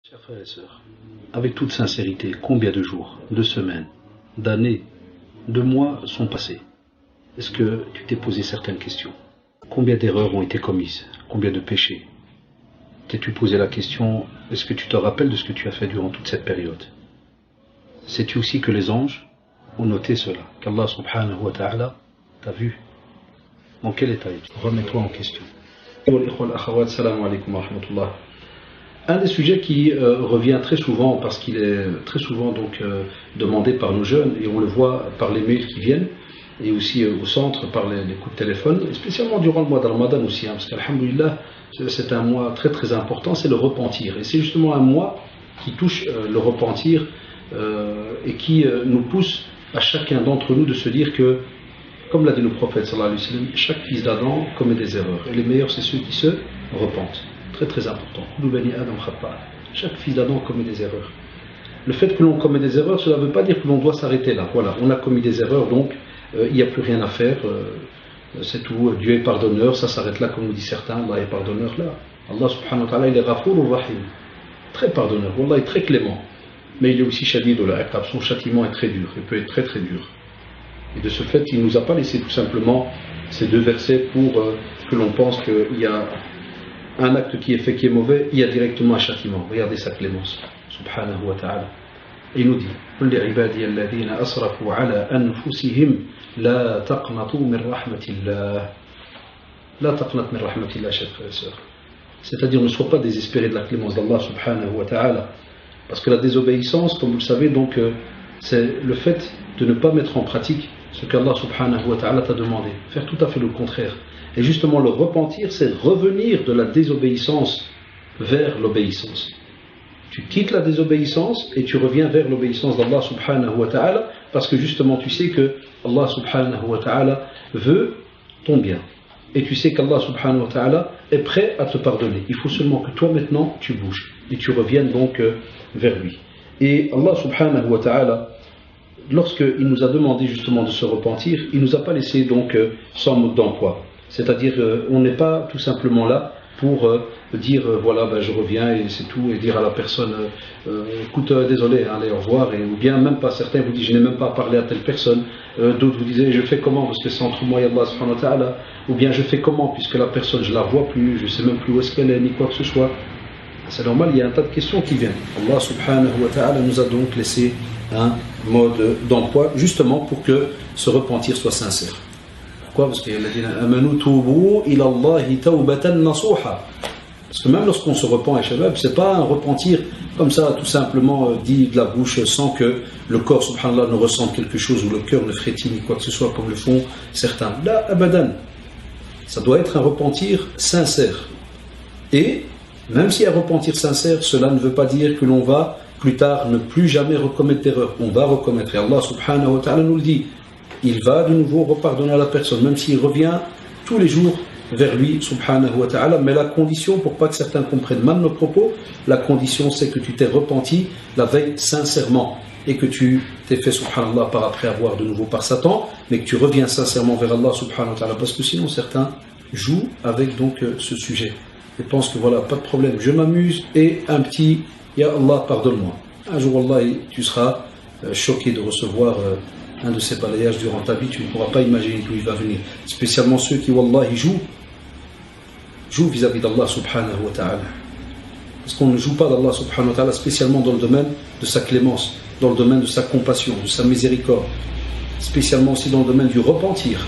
Chers frères et sœurs, avec toute sincérité, combien de jours, de semaines, d'années, de mois sont passés? Est-ce que tu t'es posé certaines questions? Combien d'erreurs ont été commises? Combien de péchés? T'es-tu posé la question, est-ce que tu te rappelles de ce que tu as fait durant toute cette période? Sais-tu aussi que les anges ont noté cela, qu'Allah subhanahu wa ta'ala t'a vu? Dans quel état es-tu? Remets-toi en question. Salam alaikum wa rahmatullah. Un des sujets qui revient très souvent, parce qu'il est très souvent donc demandé par nos jeunes, et on le voit par les mails qui viennent, et aussi au centre par les coups de téléphone, et spécialement durant le mois de Ramadan aussi, parce qu'alhamdoulilah, c'est un mois très très important, c'est le repentir. Et c'est justement un mois qui touche le repentir et qui nous pousse à chacun d'entre nous de se dire que, comme l'a dit le prophète sallallahu alayhi wa sallam, chaque fils d'Adam commet des erreurs. Et les meilleurs, c'est ceux qui se repentent. Très très important. Chaque fils d'Adam commet des erreurs. Le fait que l'on commet des erreurs, cela ne veut pas dire que l'on doit s'arrêter là. Voilà, on a commis des erreurs, donc il n'y a plus rien à faire. C'est tout. Dieu est pardonneur, ça s'arrête là, comme nous disent certains. Allah est pardonneur là. Allah subhanahu wa ta'ala, il est Ghafour ou Rahim. Très pardonneur. Allah est très clément. Mais il est aussi shadid ou al-iqab. Son châtiment est très dur. Il peut être très très dur. Et de ce fait, il ne nous a pas laissé tout simplement ces deux versets pour que l'on pense qu'il y a un acte qui est fait qui est mauvais, il y a directement un châtiment. Regardez sa clémence, subhanahu wa ta'ala. Et il nous dit, قل لعبادي الذين أسرفوا على أنفسهم لا تقنطوا من رحمة الله. لا تقنط من رحمة الله, chers frères et sœurs. C'est-à-dire, ne sois pas désespéré de la clémence d'Allah subhanahu wa ta'ala. Parce que la désobéissance, comme vous le savez, donc, c'est le fait de ne pas mettre en pratique ce qu'Allah subhanahu wa ta'ala t'a demandé. Faire tout à fait le contraire. Et justement, le repentir, c'est revenir de la désobéissance vers l'obéissance. Tu quittes la désobéissance et tu reviens vers l'obéissance d'Allah subhanahu wa ta'ala, parce que justement, tu sais que Allah subhanahu wa ta'ala veut ton bien. Et tu sais qu'Allah subhanahu wa ta'ala est prêt à te pardonner. Il faut seulement que toi maintenant, tu bouges et tu reviennes donc vers lui. Et Allah subhanahu wa ta'ala, lorsqu'il nous a demandé justement de se repentir, il ne nous a pas laissé donc sans mode d'emploi. C'est-à-dire, on n'est pas tout simplement là pour dire voilà, ben, je reviens et c'est tout, et dire à la personne écoute, désolé, allez, au revoir, ou bien même pas, certains vous disent je n'ai même pas parlé à telle personne, d'autres vous disent je fais comment parce que c'est entre moi et Allah subhanahu wa ta'ala, ou bien je fais comment puisque la personne je la vois plus, je ne sais même plus où est-ce qu'elle est, ni quoi que ce soit. C'est normal, il y a un tas de questions qui viennent. Allah subhanahu wa ta'ala nous a donc laissé un mode d'emploi justement pour que ce repentir soit sincère. Pourquoi? Parce que même lorsqu'on se repent, c'est pas un repentir comme ça, tout simplement dit de la bouche, sans que le corps, subhanallah, ne ressente quelque chose, ou le cœur ne frétille, ni quoi que ce soit, comme le font certains. Là, abadan. Ça doit être un repentir sincère. Et, même s'il y a un repentir sincère, cela ne veut pas dire que l'on va, plus tard, ne plus jamais recommettre d'erreur. On va recommettre. Et Allah subhanahu wa ta'ala nous le dit. Il va de nouveau repardonner à la personne, même s'il revient tous les jours vers lui, subhanahu wa ta'ala. Mais la condition, pour pas que certains comprennent mal nos propos, la condition c'est que tu t'es repenti la veille sincèrement et que tu t'es fait, subhanallah, par après avoir de nouveau par Satan, mais que tu reviens sincèrement vers Allah, subhanahu wa ta'ala. Parce que sinon, certains jouent avec donc ce sujet et pensent que voilà, pas de problème, je m'amuse et un petit Ya Allah, pardonne-moi. Un jour, Allah, tu seras choqué de recevoir un de ces balayages durant ta vie, tu ne pourras pas imaginer d'où il va venir. Spécialement ceux qui, wallah, jouent vis-à-vis d'Allah subhanahu wa ta'ala. Parce qu'on ne joue pas d'Allah subhanahu wa ta'ala, spécialement dans le domaine de sa clémence, dans le domaine de sa compassion, de sa miséricorde, spécialement aussi dans le domaine du repentir.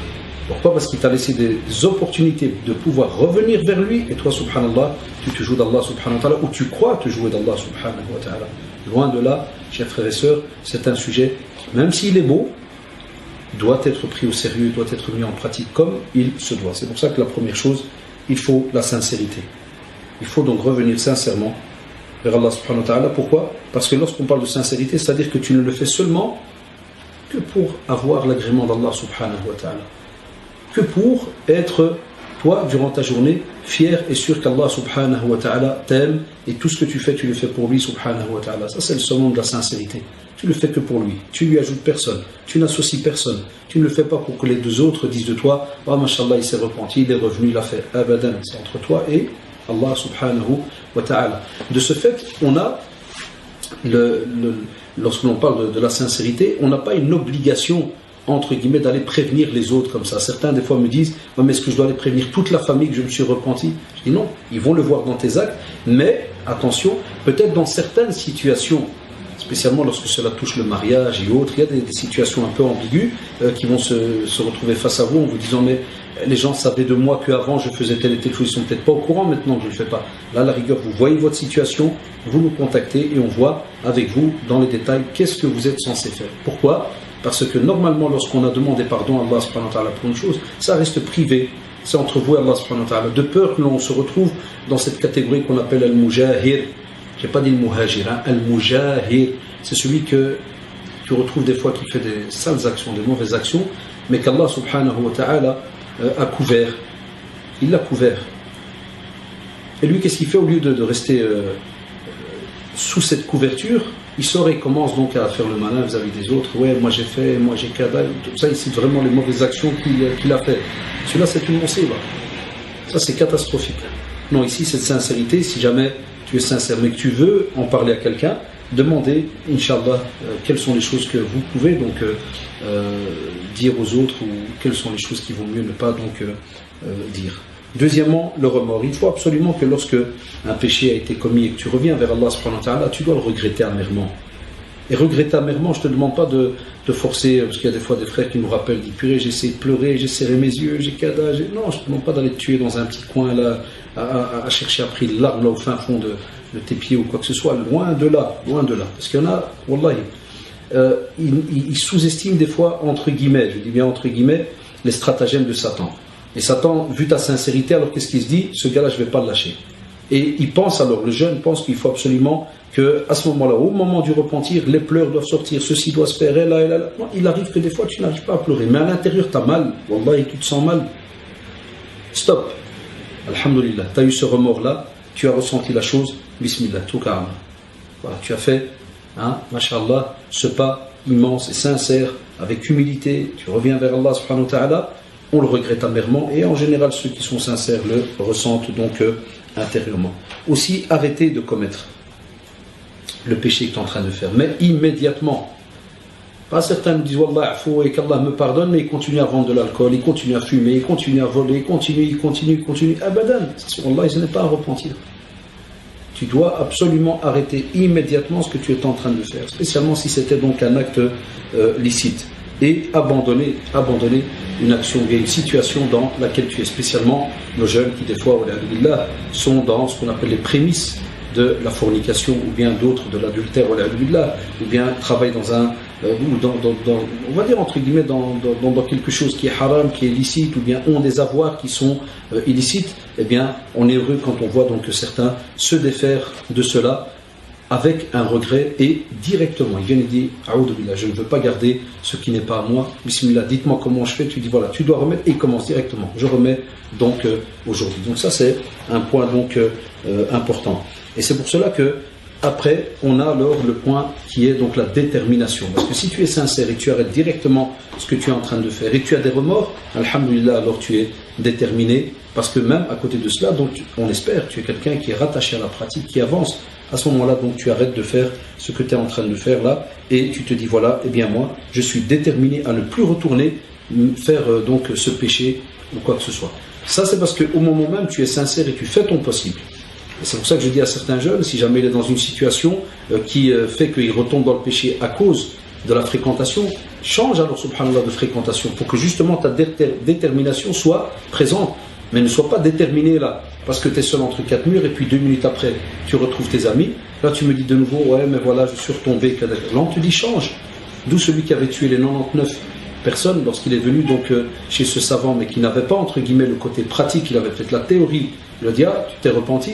Pourquoi? Parce qu'il t'a laissé des opportunités de pouvoir revenir vers lui, et toi, subhanallah, tu te joues d'Allah subhanahu wa ta'ala, ou tu crois te jouer d'Allah subhanahu wa ta'ala. Loin de là, chers frères et sœurs, c'est un sujet, même s'il est beau, doit être pris au sérieux, doit être mis en pratique comme il se doit. C'est pour ça que la première chose, il faut la sincérité. Il faut donc revenir sincèrement vers Allah subhanahu wa ta'ala. Pourquoi? Parce que lorsqu'on parle de sincérité, c'est-à-dire que tu ne le fais seulement que pour avoir l'agrément d'Allah subhanahu wa ta'ala. Que pour être, toi, durant ta journée, fier et sûr qu'Allah subhanahu wa ta'ala t'aime et tout ce que tu fais, tu le fais pour lui subhanahu wa ta'ala. Ça, c'est le summum de la sincérité. Tu le fais que pour lui. Tu lui ajoutes personne. Tu n'associes personne. Tu ne le fais pas pour que les deux autres disent de toi, ah, mashallah, il s'est repenti, il est revenu, il a fait abadan. C'est entre toi et Allah subhanahu wa ta'ala. De ce fait, on a, lorsque l'on parle de la sincérité, on n'a pas une obligation, entre guillemets, d'aller prévenir les autres comme ça. Certains, des fois, me disent « Mais est-ce que je dois aller prévenir toute la famille que je me suis repenti ?» Je dis non, ils vont le voir dans tes actes, mais, attention, peut-être dans certaines situations, spécialement lorsque cela touche le mariage et autres, il y a des situations un peu ambiguës qui vont se retrouver face à vous en vous disant « Mais les gens savaient de moi qu'avant je faisais telle et telle chose, ils sont peut-être pas au courant maintenant que je ne le fais pas. » Là, à la rigueur, vous voyez votre situation, vous nous contactez et on voit avec vous, dans les détails, qu'est-ce que vous êtes censé faire. Pourquoi ? Parce que normalement, lorsqu'on a demandé pardon à Allah subhanahu wa ta'ala pour une chose, ça reste privé. C'est entre vous et Allah subhanahu wa ta'ala. De peur que l'on se retrouve dans cette catégorie qu'on appelle al-mujahir. Je n'ai pas dit le muhajir, hein, al-mujahir. C'est celui que tu retrouves des fois qui fait des sales actions, des mauvaises actions, mais qu'Allah subhanahu wa ta'ala a couvert. Il l'a couvert. Et lui, qu'est-ce qu'il fait au lieu de rester sous cette couverture? Il sort et commence donc à faire le malin vis-à-vis des autres. Ouais, moi j'ai fait, moi j'ai kada. Tout ça, c'est vraiment les mauvaises actions qu'il a fait. Celui-là, c'est une musiba. Ça, c'est catastrophique. Non, ici, cette sincérité, si jamais tu es sincère, mais que tu veux en parler à quelqu'un, demandez, Inch'Allah, quelles sont les choses que vous pouvez donc dire aux autres, ou quelles sont les choses qui vont mieux ne pas donc dire. Deuxièmement, le remords. Il faut absolument que lorsque un péché a été commis et que tu reviens vers Allah subhanahu wa ta'ala, tu dois le regretter amèrement. Et regretter amèrement, je ne te demande pas de forcer, parce qu'il y a des fois des frères qui nous rappellent, disent purée, j'ai essayé de pleurer, j'ai serré mes yeux, j'ai kada. Non, je ne te demande pas d'aller te tuer dans un petit coin là, à chercher après l'arme là au fin fond de tes pieds ou quoi que ce soit. Loin de là. Parce qu'il y en a, wallahi, ils sous-estiment des fois, entre guillemets, je dis bien entre guillemets, les stratagèmes de Satan. Et Satan, vu ta sincérité, alors qu'est-ce qu'il se dit? Ce gars-là, je ne vais pas le lâcher. Et il pense alors, le jeune pense qu'il faut absolument qu'à ce moment-là, au moment du repentir, les pleurs doivent sortir, ceci doit se faire, et là. Non, il arrive que des fois, tu n'arrives pas à pleurer. Mais à l'intérieur, tu as mal. Wallah, tu te sens mal. Stop. Alhamdulillah. Tu as eu ce remords-là, tu as ressenti la chose. Bismillah, tout calme. Voilà, tu as fait, mashallah, ce pas immense et sincère, avec humilité. Tu reviens vers Allah subhanahu wa ta'ala. On le regrette amèrement, et en général ceux qui sont sincères le ressentent donc intérieurement. Aussi, arrêtez de commettre le péché que tu es en train de faire, mais immédiatement. Pas certains me disent Wallah, faut et qu'Allah me pardonne, mais ils continuent à vendre de l'alcool, ils continuent à fumer, ils continuent à voler, ils continuent. Abadan, Wallah, ce n'est pas à repentir. Tu dois absolument arrêter immédiatement ce que tu es en train de faire, spécialement si c'était donc un acte licite. Et abandonner une action, une situation dans laquelle tu es, spécialement nos jeunes qui des fois sont dans ce qu'on appelle les prémices de la fornication, ou bien d'autres de l'adultère, ou bien travaillent dans un, on va dire entre guillemets dans quelque chose qui est haram, qui est illicite, ou bien ont des avoirs qui sont illicites. Eh bien, on est heureux quand on voit donc que certains se défaire de cela avec un regret, et directement il vient et dit Aoudou billah, je ne veux pas garder ce qui n'est pas à moi, bismillah, dites-moi comment je fais. Tu dis voilà, tu dois remettre, et il commence directement, je remets donc aujourd'hui. Donc ça, c'est un point donc important, et c'est pour cela que après on a alors le point qui est donc la détermination, parce que si tu es sincère et tu arrêtes directement ce que tu es en train de faire et que tu as des remords, alhamdulillah, alors tu es déterminé, parce que même à côté de cela, donc on espère, tu es quelqu'un qui est rattaché à la pratique, qui avance. À ce moment-là, donc, tu arrêtes de faire ce que tu es en train de faire là, et tu te dis voilà, eh bien moi, je suis déterminé à ne plus retourner faire donc ce péché ou quoi que ce soit. Ça, c'est parce qu'au moment même, tu es sincère et tu fais ton possible. Et c'est pour ça que je dis à certains jeunes, si jamais il est dans une situation qui fait qu'il retombe dans le péché à cause de la fréquentation, change alors, subhanallah, de fréquentation, pour que justement ta détermination soit présente, mais ne sois pas déterminé là, parce que tu es seul entre quatre murs, et puis 2 minutes après, tu retrouves tes amis. Là, tu me dis de nouveau, ouais, mais voilà, je suis retombé. Là, on te dit, change. D'où celui qui avait tué les 99 personnes, lorsqu'il est venu donc chez ce savant, mais qui n'avait pas, entre guillemets, le côté pratique, il avait fait la théorie. Il lui a dit, ah, tu t'es repenti.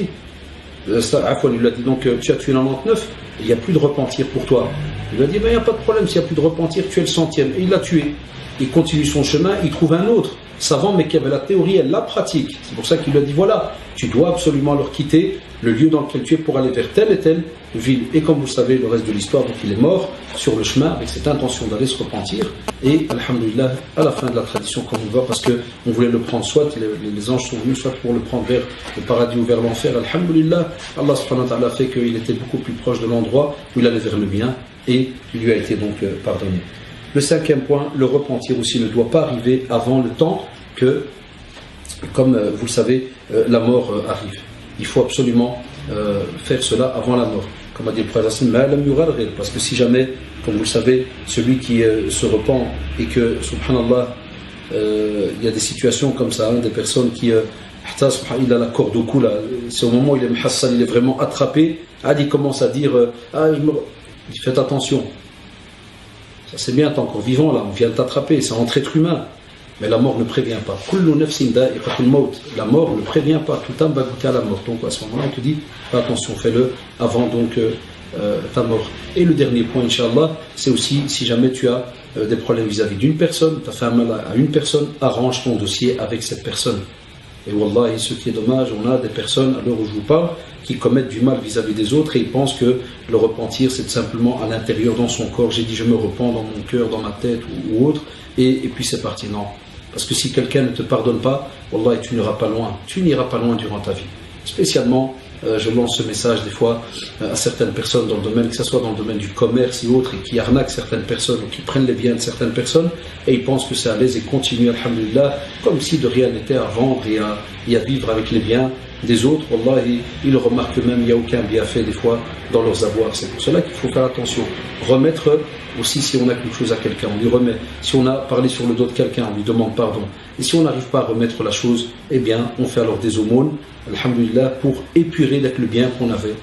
Il lui a dit, donc, tu as tué 99, il n'y a plus de repentir pour toi. Il lui a dit, mais il n'y a pas de problème, s'il n'y a plus de repentir, tu es le 100e. Et il l'a tué. Il continue son chemin, il trouve un autre. savant, mais qui avait la théorie et la pratique. C'est pour ça qu'il lui a dit, voilà, tu dois absolument leur quitter le lieu dans lequel tu es pour aller vers telle et telle ville. Et comme vous savez, le reste de l'histoire, donc il est mort sur le chemin avec cette intention d'aller se repentir. Et, alhamdulillah, à la fin de la tradition, comme on le voit, parce qu'on voulait le prendre, soit les anges sont venus, soit pour le prendre vers le paradis ou vers l'enfer. Alhamdulillah, Allah subhanahu wa ta'ala a fait qu'il était beaucoup plus proche de l'endroit où il allait vers le bien, et il lui a été donc pardonné. Le cinquième point, le repentir aussi ne doit pas arriver avant le temps que, comme vous le savez, la mort arrive. Il faut absolument faire cela avant la mort. Comme a dit le prophète, parce que si jamais, comme vous le savez, celui qui se repent et que, subhanallah, il y a des situations comme ça, des personnes qui, il a la corde au cou, là, c'est au moment où il est muhassal, il est vraiment attrapé, il commence à dire, faites attention. Ça c'est bien, t'es encore vivant là, on vient de t'attraper, c'est entre être humain. Mais la mort ne prévient pas. La mort ne prévient pas. Tout le temps va goûter à la mort. Donc à ce moment-là, on te dit, fais attention, fais-le avant donc ta mort. Et le dernier point, Inch'Allah, c'est aussi si jamais tu as des problèmes vis-à-vis d'une personne, tu as fait un mal à une personne, arrange ton dossier avec cette personne. Et Wallah, ce qui est dommage, on a des personnes, à l'heure où je vous parle, qui commettent du mal vis-à-vis des autres et ils pensent que le repentir, c'est simplement à l'intérieur, dans son corps. J'ai dit, je me repens dans mon cœur, dans ma tête ou autre, et puis c'est parti. Non. Parce que si quelqu'un ne te pardonne pas, Wallah, tu n'iras pas loin. Tu n'iras pas loin durant ta vie. Spécialement, je lance ce message des fois à certaines personnes dans le domaine, que ce soit dans le domaine du commerce et autres, et qui arnaquent certaines personnes ou qui prennent les biens de certaines personnes, et ils pensent que c'est à l'aise et continuent, alhamdulillah, comme si de rien n'était à vendre et à vivre avec les biens des autres. Wallah, ils remarquent même qu'il n'y a aucun bienfait des fois dans leurs avoirs. C'est pour cela qu'il faut faire attention. Remettre aussi, si on a quelque chose à quelqu'un, on lui remet. Si on a parlé sur le dos de quelqu'un, on lui demande pardon. Et si on n'arrive pas à remettre la chose, eh bien, on fait alors des aumônes, alhamdulillah, pour épurer d'être le bien qu'on avait,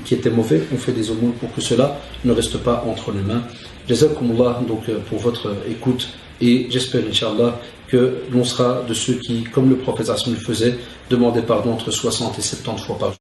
qui était mauvais. On fait des aumônes pour que cela ne reste pas entre les mains. Jazakumullah donc pour votre écoute, et j'espère, Inch'Allah, que l'on sera de ceux qui, comme le prophète Asm le faisait, demandaient pardon entre 60 et 70 fois par jour.